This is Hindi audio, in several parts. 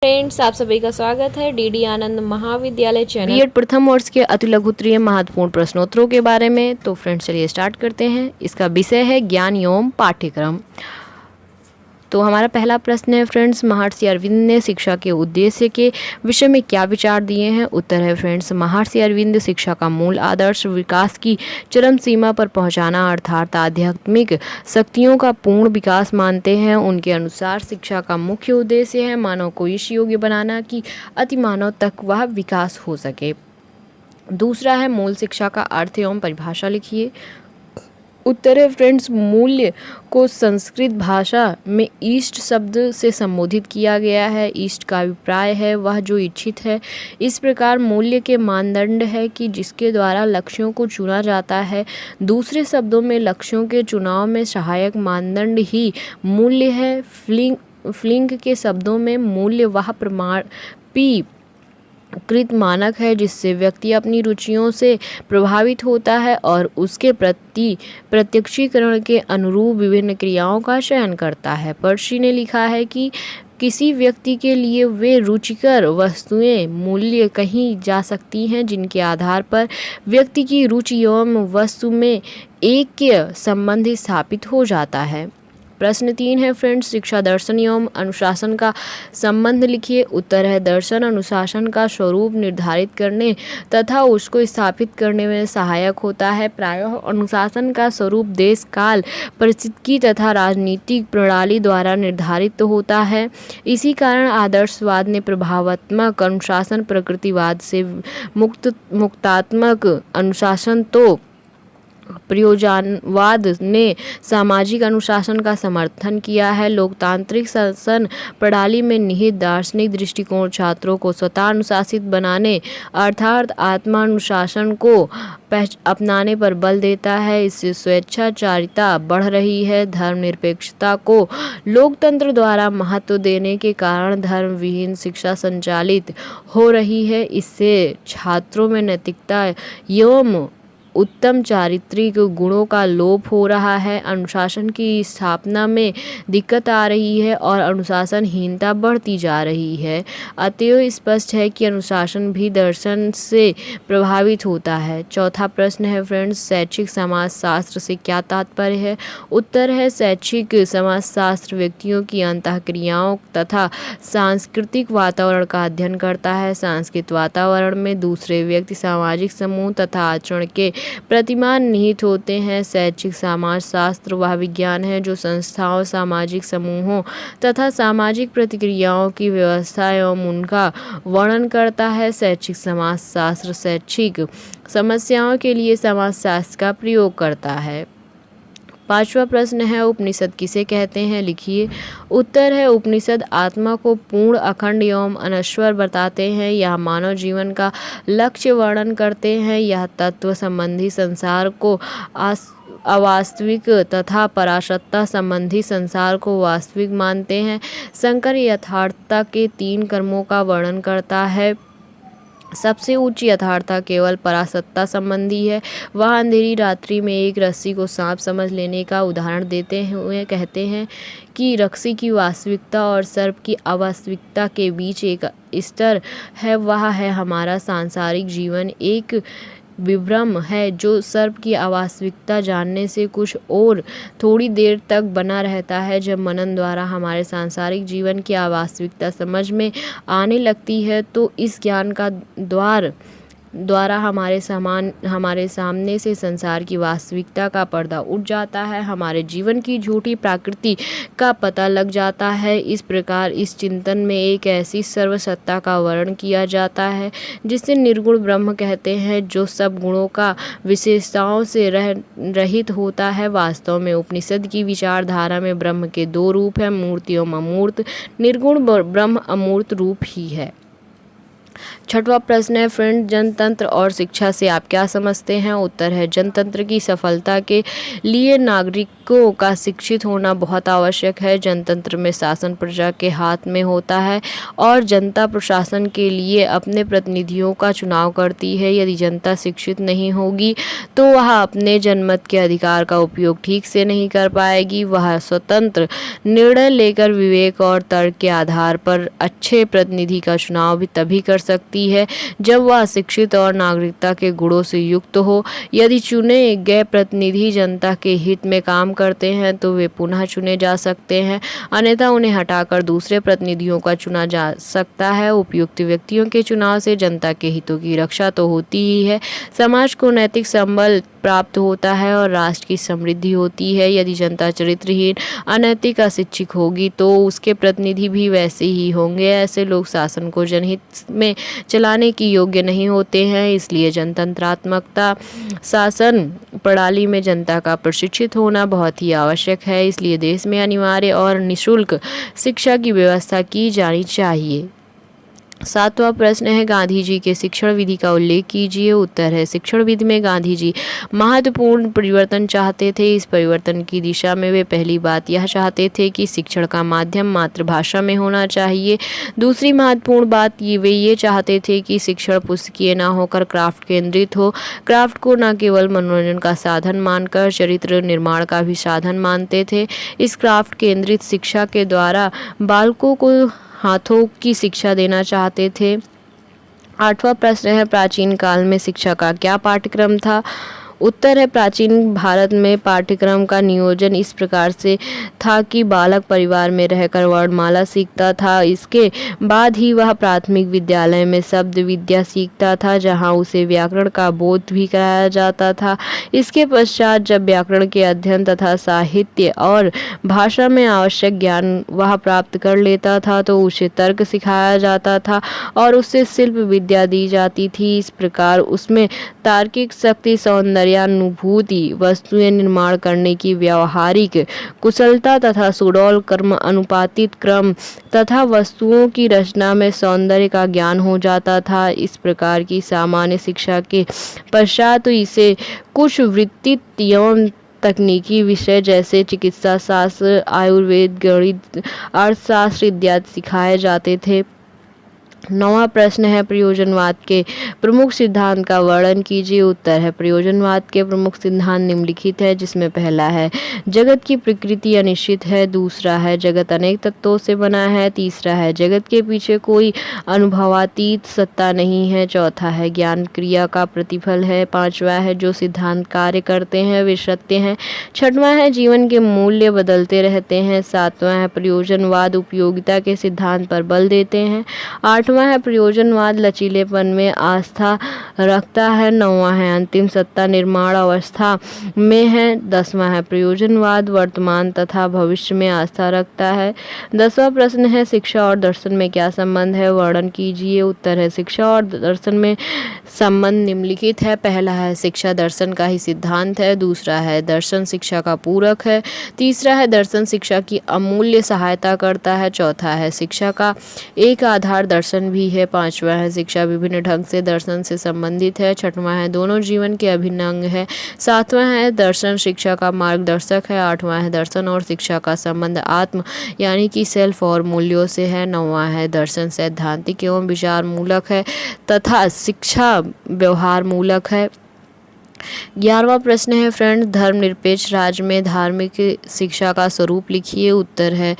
फ्रेंड्स, आप सभी का स्वागत है डीडी आनंद महाविद्यालय चैनल बीएड प्रथम वर्ष के अति लघुत्तरीय महत्वपूर्ण प्रश्नोत्तरों के बारे में। तो फ्रेंड्स चलिए स्टार्ट करते हैं। इसका विषय है ज्ञान एवं पाठ्यक्रम। तो हमारा पहला प्रश्न है फ्रेंड्स, महर्षि अरविंद ने शिक्षा के उद्देश्य के विषय में क्या विचार दिए हैं। उत्तर है फ्रेंड्स, महर्षि अरविंद शिक्षा का मूल आदर्श विकास की चरम सीमा पर पहुंचाना अर्थात आध्यात्मिक शक्तियों का पूर्ण विकास मानते हैं। उनके अनुसार शिक्षा का मुख्य उद्देश्य है मानव को इस योग्य बनाना कि अति मानव तक वह विकास हो सके। दूसरा है मूल शिक्षा का अर्थ एवं परिभाषा लिखिए। उत्तर है फ्रेंड्स, मूल्य को संस्कृत भाषा में ईष्ट शब्द से संबोधित किया गया है। ईष्ट का अभिप्राय है वह जो इच्छित है। इस प्रकार मूल्य के मानदंड है कि जिसके द्वारा लक्ष्यों को चुना जाता है। दूसरे शब्दों में लक्ष्यों के चुनाव में सहायक मानदंड ही मूल्य है। फ्लिंग के शब्दों में मूल्य वह कृत मानक है जिससे व्यक्ति अपनी रुचियों से प्रभावित होता है और उसके प्रति प्रत्यक्षीकरण के अनुरूप विभिन्न क्रियाओं का चयन करता है। पर्सी ने लिखा है कि किसी व्यक्ति के लिए वे रुचिकर वस्तुएं मूल्य कही जा सकती हैं जिनके आधार पर व्यक्ति की रुचि एवं वस्तु में ऐक्य संबंध स्थापित हो जाता है। प्रश्न 3 है फ्रेंड्स, शिक्षा दर्शन एवं अनुशासन का संबंध लिखिए। उत्तर है दर्शन अनुशासन का स्वरूप निर्धारित करने तथा उसको स्थापित करने में सहायक होता है। प्रायः अनुशासन का स्वरूप देश काल परिस्थिति तथा राजनीतिक प्रणाली द्वारा निर्धारित होता है। इसी कारण आदर्शवाद ने प्रभावात्मक अनुशासन, प्रकृतिवाद से मुक्तात्मक अनुशासन तो प्रयोजनवाद ने सामाजिक अनुशासन का समर्थन किया है। लोकतांत्रिक शासन प्रणाली में निहित दार्शनिक दृष्टिकोण छात्रों को स्वतः अनुशासित बनाने अर्थात आत्मानुशासन को अपनाने पर बल देता है। इससे स्वेच्छाचारिता बढ़ रही है। धर्मनिरपेक्षता को लोकतंत्र द्वारा महत्व देने के कारण धर्म विहीन शिक्षा संचालित हो रही है। इससे छात्रों में नैतिकता एवं उत्तम चारित्रिक गुणों का लोप हो रहा है। अनुशासन की स्थापना में दिक्कत आ रही है और अनुशासनहीनता बढ़ती जा रही है। अतएव स्पष्ट है कि अनुशासन भी दर्शन से प्रभावित होता है। चौथा प्रश्न है फ्रेंड्स, शैक्षिक समाजशास्त्र से क्या तात्पर्य है। उत्तर है शैक्षिक समाजशास्त्र व्यक्तियों की अंतःक्रियाओं तथा सांस्कृतिक वातावरण का अध्ययन करता है। सांस्कृतिक वातावरण में दूसरे व्यक्ति, सामाजिक समूह तथा आचरण के प्रतिमान निहित होते हैं। शैक्षिक समाजशास्त्र वह विज्ञान है जो संस्थाओं, सामाजिक समूहों तथा सामाजिक प्रतिक्रियाओं की व्यवस्था एवं उनका वर्णन करता है। शैक्षिक समाजशास्त्र शैक्षिक समस्याओं के लिए समाजशास्त्र का प्रयोग करता है। पांचवा प्रश्न है, उपनिषद किसे कहते हैं, लिखिए। उत्तर है उपनिषद आत्मा को पूर्ण, अखंड एवं अनश्वर बताते हैं। यह मानव जीवन का लक्ष्य वर्णन करते हैं। यह तत्व संबंधी संसार को अवास्तविक तथा परासत्ता संबंधी संसार को वास्तविक मानते हैं। शंकर यथार्थता के 3 कर्मों का वर्णन करता है। सबसे उच्च यथार्थता केवल परासत्ता संबंधी है। वह अंधेरी रात्रि में एक रस्सी को सांप समझ लेने का उदाहरण देते हुए कहते हैं कि रस्सी की वास्तविकता और सर्प की अवास्तविकता के बीच एक स्तर है। वह है हमारा सांसारिक जीवन। एक विभ्रम है जो सर्प की अवास्तविकता जानने से कुछ और थोड़ी देर तक बना रहता है। जब मनन द्वारा हमारे सांसारिक जीवन की अवास्तविकता समझ में आने लगती है तो इस ज्ञान का द्वारा हमारे सामने से संसार की वास्तविकता का पर्दा उठ जाता है। हमारे जीवन की झूठी प्रकृति का पता लग जाता है। इस प्रकार इस चिंतन में एक ऐसी सर्वसत्ता का वर्णन किया जाता है जिसे निर्गुण ब्रह्म कहते हैं, जो सब गुणों का विशेषताओं से रहित होता है। वास्तव में उपनिषद की विचारधारा में ब्रह्म के 2 रूप हैं, मूर्त एवं अमूर्त। निर्गुण ब्रह्म अमूर्त रूप ही है। छठवां प्रश्न है फ्रेंड, जनतंत्र और शिक्षा से आप क्या समझते हैं? उत्तर है जनतंत्र की सफलता के लिए नागरिकों का शिक्षित होना बहुत आवश्यक है। जनतंत्र में शासन प्रजा के हाथ में होता है और जनता प्रशासन के लिए अपने प्रतिनिधियों का चुनाव करती है। यदि जनता शिक्षित नहीं होगी तो वह अपने जनमत के अधिकार का उपयोग ठीक से नहीं कर पाएगी। वह स्वतंत्र निर्णय लेकर विवेक और तर्क के आधार पर अच्छे प्रतिनिधि का चुनाव भी तभी कर सकती है जब वह शिक्षित और नागरिकता के गुणों से युक्त हो। यदि चुने गए प्रतिनिधि जनता के हित में काम करते हैं तो वे पुनः चुने जा सकते हैं, अन्यथा उन्हें हटाकर दूसरे प्रतिनिधियों का चुना जा सकता है। उपयुक्त व्यक्तियों के चुनाव से जनता के हितों की रक्षा तो होती ही है, समाज को नैतिक संबल प्राप्त होता है और राष्ट्र की समृद्धि होती है। यदि जनता चरित्रहीन, अनैतिक, अशिक्षित होगी तो उसके प्रतिनिधि भी वैसे ही होंगे। ऐसे लोग शासन को जनहित में चलाने की योग्य नहीं होते हैं। इसलिए जनतंत्रात्मकता शासन प्रणाली में जनता का प्रशिक्षित होना बहुत ही आवश्यक है। इसलिए देश में अनिवार्य और निःशुल्क शिक्षा की व्यवस्था की जानी चाहिए। सातवां प्रश्न है गांधी जी के शिक्षण विधि का उल्लेख कीजिए। उत्तर है शिक्षण विधि में गांधी जी महत्वपूर्ण परिवर्तन चाहते थे। इस परिवर्तन की दिशा में वे पहली बात यह चाहते थे कि शिक्षण का माध्यम मातृभाषा में होना चाहिए। दूसरी महत्वपूर्ण बात वे ये चाहते थे कि शिक्षण पुस्तकीय न होकर क्राफ्ट केंद्रित हो। क्राफ्ट को न केवल मनोरंजन का साधन मानकर चरित्र निर्माण का भी साधन मानते थे। इस क्राफ्ट केंद्रित शिक्षा के द्वारा बालकों को हाथों की शिक्षा देना चाहते थे। आठवां प्रश्न है प्राचीन काल में शिक्षा का क्या पाठ्यक्रम था? उत्तर है प्राचीन भारत में पाठ्यक्रम का नियोजन इस प्रकार से था कि बालक परिवार में रहकर वर्णमाला सीखता था। इसके बाद ही वह प्राथमिक विद्यालय में शब्द विद्या सीखता था, जहां उसे व्याकरण का बोध भी कराया जाता था। इसके पश्चात जब व्याकरण के अध्ययन तथा साहित्य और भाषा में आवश्यक ज्ञान वह प्राप्त कर लेता था तो उसे तर्क सिखाया जाता था और उससे शिल्प विद्या दी जाती थी। इस प्रकार उसमें तार्किक शक्ति, सौंदर्यानुभूति, वस्तुएं निर्माण करने की व्यावहारिक कुशलता तथा सुडौल कर्म, अनुपातित क्रम तथा वस्तुओं की रचना में सौंदर्य का ज्ञान हो जाता था। इस प्रकार की सामान्य शिक्षा के पश्चात इसे कुछ वृत्तिक एवं तकनीकी विषय जैसे चिकित्सा शास्त्र, आयुर्वेद, गणित, अर्थशास्त्र इत्यादि सिखाए जाते थे। नौवां प्रश्न है प्रयोजनवाद के प्रमुख सिद्धांत का वर्णन कीजिए। उत्तर है प्रयोजनवाद के प्रमुख सिद्धांत निम्नलिखित है, जिसमें पहला है जगत की प्रकृति अनिश्चित है। दूसरा है जगत अनेक तत्वों से बना है। तीसरा है जगत के पीछे कोई अनुभवातीत सत्ता नहीं है। चौथा है ज्ञान क्रिया का प्रतिफल है। पांचवा है जो सिद्धांत कार्य करते हैं वे सत्य हैं। छठवां है जीवन के मूल्य बदलते रहते हैं। सातवां है प्रयोजनवाद उपयोगिता के सिद्धांत पर बल देते हैं। आठवां है प्रयोजनवाद लचीलेपन में आस्था रखता है। नौवां है अंतिम सत्ता निर्माण अवस्था में है। 10वां है प्रयोजनवाद वर्तमान तथा भविष्य में आस्था रखता है। 10वां प्रश्न है शिक्षा और दर्शन में क्या संबंध है, वर्णन कीजिए। उत्तर है शिक्षा और दर्शन में संबंध निम्नलिखित है। पहला है शिक्षा दर्शन का ही सिद्धांत है। दूसरा है दर्शन शिक्षा का पूरक है। तीसरा है दर्शन शिक्षा की अमूल्य सहायता करता है। चौथा है शिक्षा का एक आधार दर्शन भी है। पांचवा है शिक्षा विभिन्न ढंग से दर्शन से संबंधित है। छठवां है दोनों जीवन के अभिन्न अंग है। सातवां है दर्शन शिक्षा का मार्गदर्शक है। आठवां है दर्शन और शिक्षा का संबंध आत्म यानी कि सेल्फ और मूल्यों से है। नौवां है दर्शन सैद्धांतिक एवं विचार मूलक है तथा शिक्षा व्यवहार मूलक है। 11वां प्रश्न है फ्रेंड धर्मनिरपेक्ष राज्य में धार्मिक शिक्षा का स्वरूप लिखिए। उत्तर है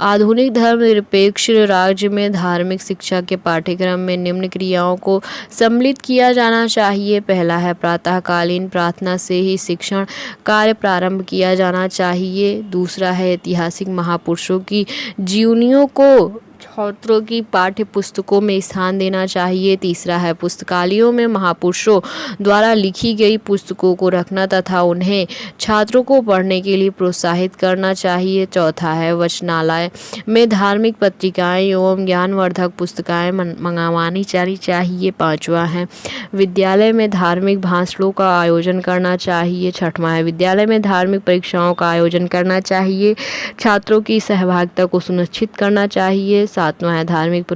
आधुनिक धर्मनिरपेक्ष राज्य में धार्मिक शिक्षा के पाठ्यक्रम में निम्न क्रियाओं को सम्मिलित किया जाना चाहिए। पहला है प्रातःकालीन प्रार्थना से ही शिक्षण कार्य प्रारंभ किया जाना चाहिए। दूसरा है ऐतिहासिक महापुरुषों की जीवनियों को छात्रों की पाठ्य पुस्तकों में स्थान देना चाहिए। तीसरा है पुस्तकालयों में महापुरुषों द्वारा लिखी गई पुस्तकों को रखना तथा उन्हें छात्रों को पढ़ने के लिए प्रोत्साहित करना चाहिए। चौथा है वचनालय में धार्मिक पत्रिकाएं एवं ज्ञानवर्धक पुस्तकें मंगवानी चाहिए। पांचवा है विद्यालय में धार्मिक भाषणों का आयोजन करना चाहिए। छठवां है विद्यालय में धार्मिक परीक्षाओं का आयोजन करना चाहिए। छात्रों की सहभागिता को सुनिश्चित करना चाहिए। सातवां है धार्मिक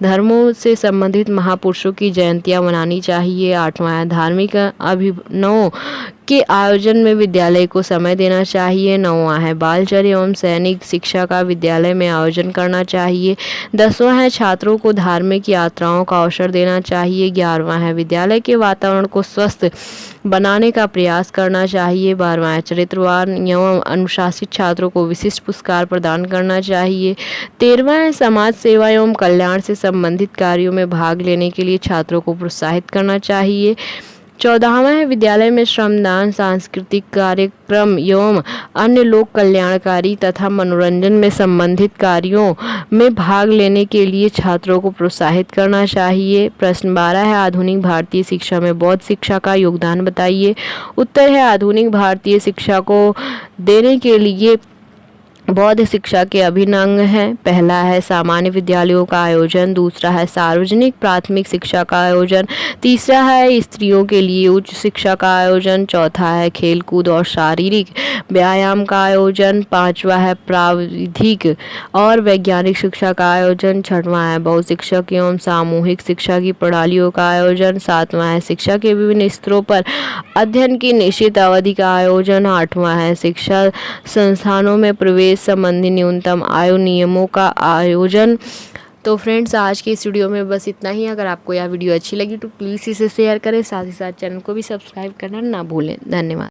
धर्मों से संबंधित महापुरुषों की जयंतियाँ मनानी चाहिए। आठवां है धार्मिक अभिनवों के आयोजन में विद्यालय को समय देना चाहिए। नौवां है बालचर्य एवं सैनिक शिक्षा का विद्यालय में आयोजन करना चाहिए। 10वां है छात्रों को धार्मिक यात्राओं का अवसर देना चाहिए। 11वां है विद्यालय के वातावरण को स्वस्थ बनाने का प्रयास करना चाहिए। 12वां है चरित्रवान एवं अनुशासित छात्रों को विशिष्ट पुरस्कार प्रदान करना चाहिए। 13वां है समाज सेवा एवं कल्याण से संबंधित कार्यों में भाग लेने के लिए छात्रों को प्रोत्साहित करना चाहिए। 14वां है विद्यालय में श्रमदान, सांस्कृतिक कार्यक्रम एवं अन्य लोक कल्याणकारी तथा मनोरंजन में संबंधित कार्यों में भाग लेने के लिए छात्रों को प्रोत्साहित करना चाहिए। प्रश्न 12 है आधुनिक भारतीय शिक्षा में बौद्ध शिक्षा का योगदान बताइए। उत्तर है आधुनिक भारतीय शिक्षा को देने के लिए बौद्ध शिक्षा के अभिन्न अंग हैं। पहला है सामान्य विद्यालयों का आयोजन, दूसरा है सार्वजनिक प्राथमिक शिक्षा का आयोजन, तीसरा है स्त्रियों के लिए उच्च शिक्षा का आयोजन, चौथा है खेलकूद और शारीरिक व्यायाम का आयोजन, पांचवा है प्राविधिक और वैज्ञानिक शिक्षा का आयोजन, छठवां है बहु शिक्षक एवं सामूहिक शिक्षा की प्रणालियों का आयोजन, सातवां है शिक्षा के विभिन्न स्तरों पर अध्ययन की निश्चित अवधि का आयोजन, आठवां है शिक्षा संस्थानों में प्रवेश संबंधी न्यूनतम आयु नियमों का आयोजन। तो फ्रेंड्स आज के इस वीडियो में बस इतना ही। अगर आपको यह वीडियो अच्छी लगी तो प्लीज़ इसे शेयर करें, साथ ही साथ चैनल को भी सब्सक्राइब करना ना भूलें। धन्यवाद।